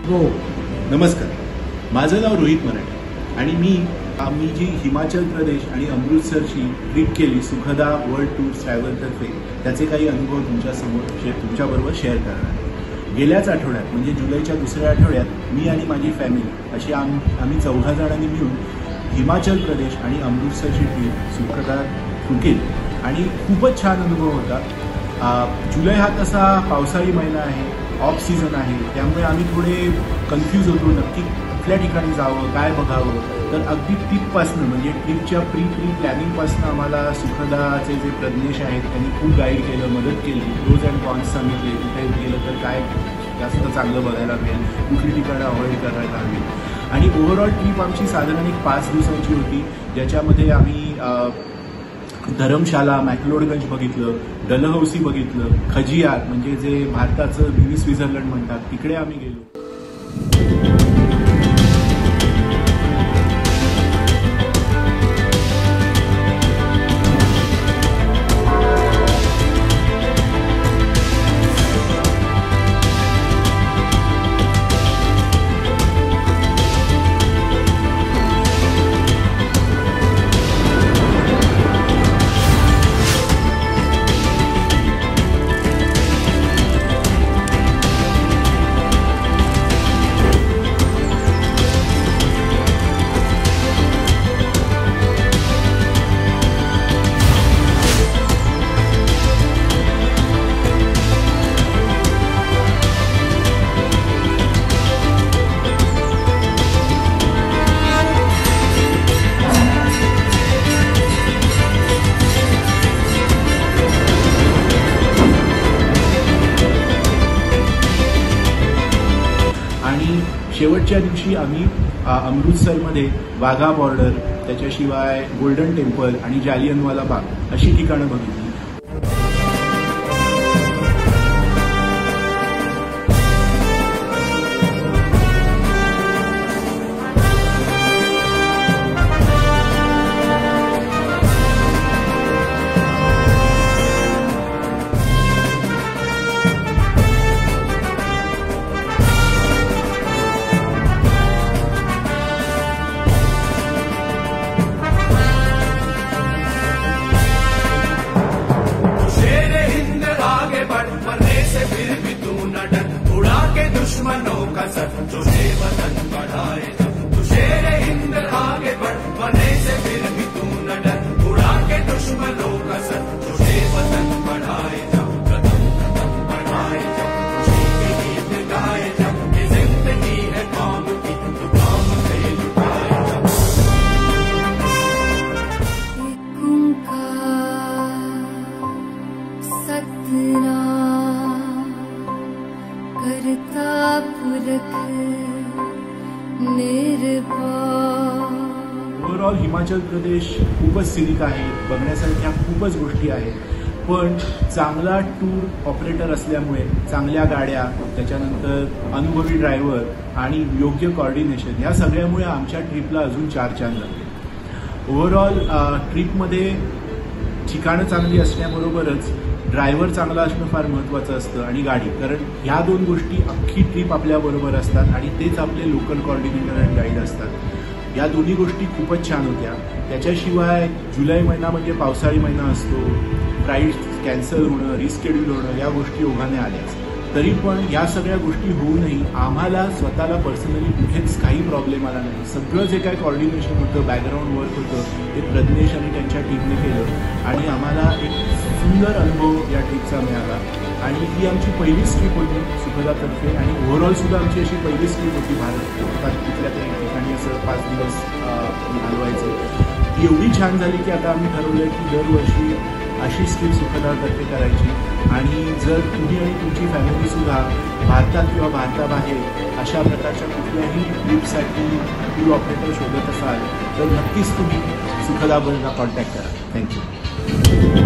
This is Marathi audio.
हो नमस्कार, माझं नाव रोहित मराठे आणि मी जी हिमाचल प्रदेश आणि अमृतसरची ट्रिप केली सुखदा वर्ल्ड टूर्स ट्रॅव्हलतर्फे त्याचे काही अनुभव तुमच्याबरोबर शेअर करणार आहे। गेल्याच आठवड्यात म्हणजे जुलैच्या दुसऱ्या आठवड्यात मी आणि माझी फॅमिली अशी आम्ही 14 जणांनी मिळून हिमाचल प्रदेश आणि अमृतसरची ट्रिप सुखदा केली आणि खूपच छान अनुभव होता। जुलै हा तसा पावसाळी महिना आहे, ऑफ सीझन आहे, त्यामुळे आम्ही थोडे कन्फ्यूज होतो नक्की कुठल्या ठिकाणी जावं, काय बघावं। तर अगदी ट्रिपपासनं म्हणजे ट्रिपच्या प्री प्लॅनिंगपासनं आम्हाला सुखदाचे जे प्रज्ञेश आहेत त्यांनी खूप गाईड केलं, मदत केली, प्रोज अँड कॉन्स सांगितले, कुठे गेलं तर काय जास्त चांगलं बघायला मिळेल, कुठली ठिकाणं अवॉइड करायला हवी। आणि ओव्हरऑल ट्रिप आमची साधारण एक 5 दिवसांची होती, ज्याच्यामध्ये आम्ही धर्मशाला, मॅक्लोडगंज बघितलं, डलहौसी बघितलं, खजियार म्हणजे जे भारताचं मिनी स्वित्झर्लंड म्हणतात तिकडे आम्ही गेलो। शेवटच्या दिवशी आम्ही अमृतसरमध्ये वाघा बॉर्डर, त्याच्याशिवाय गोल्डन टेम्पल आणि जालियनवाला बाग अशी ठिकाणं बघितली। दुश्मनों का सर तुझे वतन बढ़ाए, तू शेर हिंद आगे बढ़, बने से फिर भी तू न डर, उड़ा के दुश्मनों का सर तुझे वतन बढ़ाए जाओ, कदम कदम बढ़ाए जाओ, खुशी के गीत गाए जाओ, ये जिंदगी है कौम की, तू काम से लुटाए जाओ। करता पुरख ओव्हरऑल हिमाचल प्रदेश खूपच सिनिक आहे, बघण्यासारख्या खूपच गोष्टी आहेत, पण चांगला टूर ऑपरेटर असल्यामुळे चांगल्या गाड्या, त्याच्यानंतर अनुभवी ड्रायव्हर आणि योग्य कॉर्डिनेशन या सगळ्यामुळे आमच्या ट्रिपला अजून 4 चांद लागले। ओव्हरऑल ट्रिपमध्ये ठिकाणं चांगली असण्याबरोबरच ड्रायव्हर चांगला असणं फार महत्त्वाचं असतं आणि गाडी, कारण ह्या 2 गोष्टी अख्खी ट्रिप आपल्याबरोबर असतात आणि तेच आपले लोकल कॉर्डिनेटर आणि गाईड असतात। या दोन्ही गोष्टी खूपच छान होत्या। त्याच्याशिवाय जुलै महिना म्हणजे पावसाळी महिना असतो, फ्लाईट्स कॅन्सल होणं, रिस्केड्यूल होणं या गोष्टी ओघाने आल्याच, तरी पण या सगळ्या गोष्टी होऊनही आम्हाला स्वतःला पर्सनली कुठेच काही प्रॉब्लेम आला नाही। सगळं जे काय कॉर्डिनेशन होतं, बॅकग्राऊंड वर्क होतं ते प्रज्ञेश आणि त्यांच्या टीमने केलं आणि आम्हाला एक सुंदर अनुभव या ट्रिपचा मिळाला। आणि ही आमची पहिलीच ट्रिप होती सुखदातर्फे आणि ओव्हरऑल सुद्धा आमची अशी पहिलीच ट्रिप होती भारतात कुठल्या तरी ठिकाणी असं 5 दिवस घालवायचं। ती एवढी छान झाली की आता आम्ही ठरवलं की दरवर्षी अशीच ट्रिप सुखदातर्फे करायची। आणि जर तुम्ही आणि तुमची फॅमिलीसुद्धा भारतात किंवा भारताबाहेर अशा प्रकारच्या कुठल्याही ट्रिपसाठी टूर ऑपरेटर शोधत असाल तर नक्कीच तुम्ही सुखदाबरोबर कॉन्टॅक्ट करा। थँक्यू।